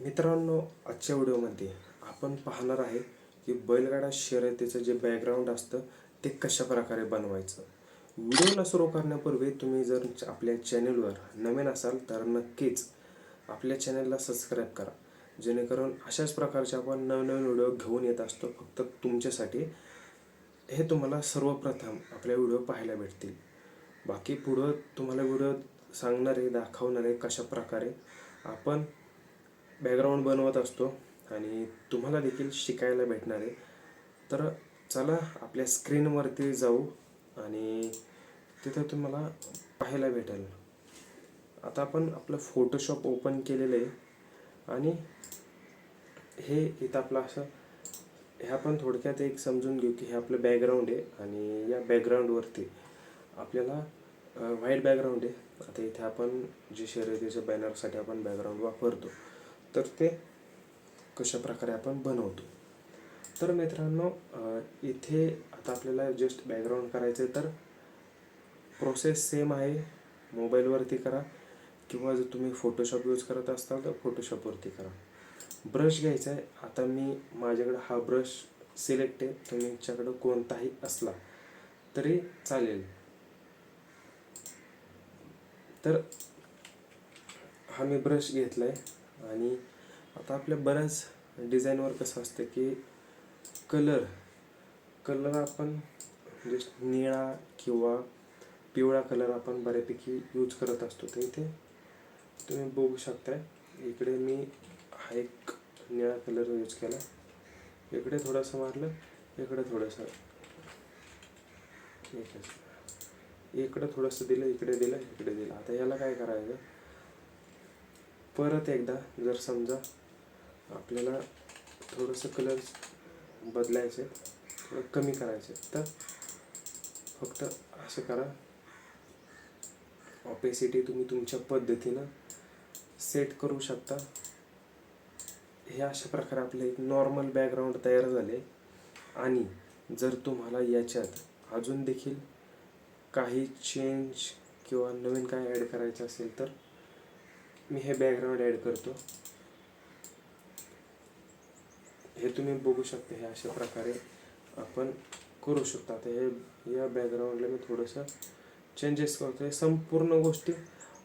मित्रांनो, आजच्या व्हिडिओमध्ये आपण पाहणार आहे की बैलगाडा शर्यतीचं जे बॅकग्राऊंड असतं ते कशा प्रकारे बनवायचं. व्हिडिओला सुरू करण्यापूर्वी तुम्ही जर आपल्या चॅनलवर नवीन असाल तर नक्कीच आपल्या चॅनलला सबस्क्राईब करा, जेणेकरून अशाच प्रकारचे आपण नवनवीन व्हिडिओ घेऊन येत असतो फक्त तुमच्यासाठी. हे तुम्हाला सर्वप्रथम आपल्या व्हिडिओ पाहायला भेटतील. बाकी पुढं तुम्हाला व्हिडिओ सांगणारे दाखवणारे कशा प्रकारे आपण बॅकग्राऊंड बनवत असतो आणि तुम्हाला देखील शिकायला भेटणार आहे. तर चला आपल्या स्क्रीनवरती जाऊ आणि तिथं तुम्हाला पाहायला भेटेल. आता आपण आपलं फोटोशॉप ओपन केलेलं आहे आणि हे इथं आपलं असं हे आपण थोडक्यात एक समजून घेऊ की हे आपलं बॅकग्राऊंड आहे आणि या बॅकग्राऊंडवरती आपल्याला व्हाईट बॅकग्राऊंड आहे. आता इथे आपण जे शर्यतीच्या बॅनरसाठी आपण बॅकग्राऊंड वापरतो तर ते कशा प्रकारे आपण बनवतो. तर मित्रांनो, इथे आता आपल्याला जस्ट बॅकग्राऊंड करायचं आहे तर प्रोसेस सेम आहे. मोबाईलवरती करा किंवा जर तुम्ही फोटोशॉप यूज करत असाल तर फोटोशॉपवरती करा. ब्रश घ्यायचा आहे. आता माझ्याकडे हा ब्रश सिलेक्ट आहे, तुमच्याकडं कोणताही असला तरी चालेल. तर हा मी ब्रश घेतला आहे आणि आता आपल्या बऱ्याच डिझाईनवर कसं असतं की कलर आपण जस्ट निळा किंवा पिवळा कलर आपण बऱ्यापैकी यूज करत असतो. तर इथे तुम्ही बघू शकताय, इकडे मी हा एक निळा कलर यूज केला, इकडे थोडंसं मारलं, इकडे थोडंसं, इकडे थोडंसं दिलं, इकडे दिलं, इकडे दिलं. आता याला काय करायचं, परत एकदा जर समजा आपल्याला थोडंसं कलर बदलायचे, थोडं कमी करायचे तर फक्त असं करा. ऑपेसिटी तुम्ही तुमच्या पद्धतीनं सेट करू शकता. हे अशा प्रकारे आपलं एक नॉर्मल बॅकग्राऊंड तयार झाले. आणि जर तुम्हाला याच्यात अजून देखील काही चेंज किंवा नवीन काय ॲड करायचं असेल तर मी हे बॅकग्राऊंड ॲड करतो. हे तुम्ही बघू शकता, हे अशा प्रकारे आपण करू शकता. आता हे या बॅकग्राऊंडला मी थोडंसं चेंजेस करतो. हे संपूर्ण गोष्टी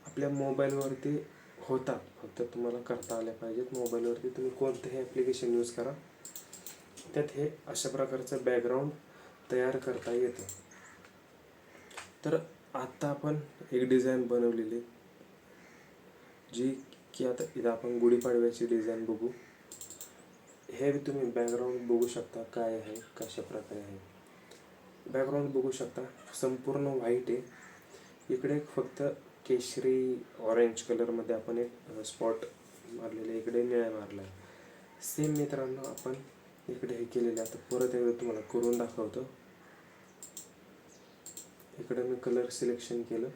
आपल्या मोबाईलवरती होतात, फक्त तुम्हाला करता आल्या पाहिजेत. मोबाईलवरती तुम्ही कोणतंही ॲप्लिकेशन यूज करा, त्यात हे अशा प्रकारचं बॅकग्राऊंड तयार करता येतं. तर आत्ता आपण एक डिझाईन बनवलेली, जी की आता इथं आपण गुढीपाडव्याची डिझाईन बघू. हे तुम्ही बॅकग्राऊंड बघू शकता काय आहे, कशा प्रकारे आहे. बॅकग्राऊंड बघू शकता, संपूर्ण व्हाईट आहे. इकडे फक्त केशरी ऑरेंज कलरमध्ये आपण एक स्पॉट मारलेले, इकडे निळा मारला आहे. सेम मित्रांनो आपण इकडे हे केलेले. आता परत एकदा तुम्हाला करून दाखवतो. इकडे मी कलर सिलेक्शन केलं.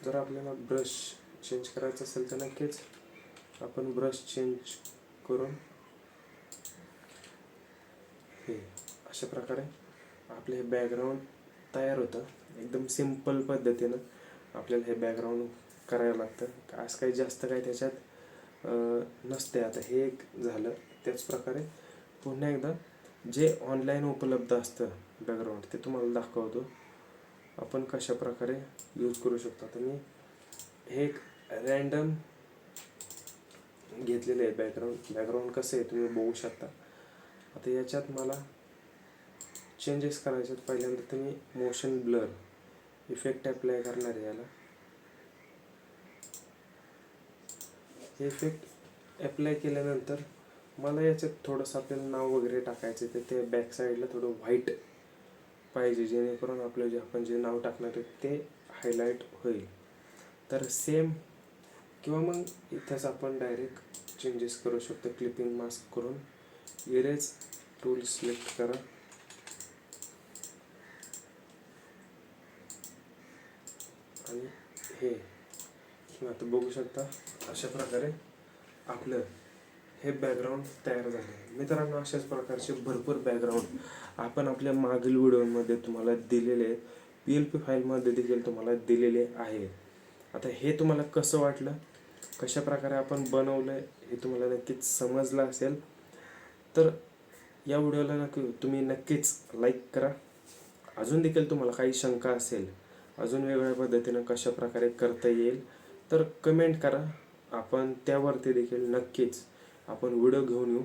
जर आपल्याला ब्रश चेंज करायचं असेल तर नक्कीच आपण ब्रश चेंज करून हे अशा प्रकारे आपले हे बॅकग्राऊंड तयार होतं. एकदम सिंपल पद्धतीनं आपल्याला हे बॅकग्राऊंड करायला लागतं. असं काही जास्त काही त्याच्यात नसते. आता हे एक झालं. त्याच प्रकारे पुन्हा एकदा जे ऑनलाईन उपलब्ध असतं बॅकग्राऊंड ते तुम्हाला दाखवतो आपण कशा प्रकारे यूज करू शकतो. तर मी हे एक रँडम घेतलेलं आहे बॅकग्राऊंड कसं आहे तुम्ही बघू शकता. आता याच्यात मला चेंजेस करायचे आहेत. पहिल्यांदा तुम्ही मोशन ब्लर इफेक्ट अप्लाय करणार आहे. याला हे इफेक्ट अप्लाय केल्यानंतर मला याच्यात थोडंसं आपल्याला नाव वगैरे टाकायचं आहे, तर ते बॅक साईडला थोडं व्हाईट पाहिजे, जेणेकरून आपलं जे आपण जे नाव टाकणार आहे ते हायलाईट होईल. तर सेम किंवा मग इथंच आपण डायरेक्ट चेंजेस करू शकतो. क्लिपिंग मास्क करून इरेज टूल सिलेक्ट करा आणि हे आता बघू शकता अशा प्रकारे आपलं हे बॅकग्राऊंड तयार झाले. मित्रांनो, अशाच प्रकारचे भरपूर बॅकग्राऊंड आपण आपल्या मागील व्हिडिओमध्ये तुम्हाला दिलेले, PLP फाईलमध्ये देखील तुम्हाला दिलेले आहे. आता हे तुम्हाला कसं वाटलं, कशा प्रकारे आपण बनवलं हे तुम्हाला नक्कीच समजलं असेल. तर या व्हिडिओला तुम्ही नक्कीच लाईक करा. अजून देखील तुम्हाला काही शंका असेल, अजून वेगळ्या पद्धतीनं कशा प्रकारे करता येईल, तर कमेंट करा. आपण त्यावरती देखील नक्कीच आपण व्हिडिओ घेऊन येऊ.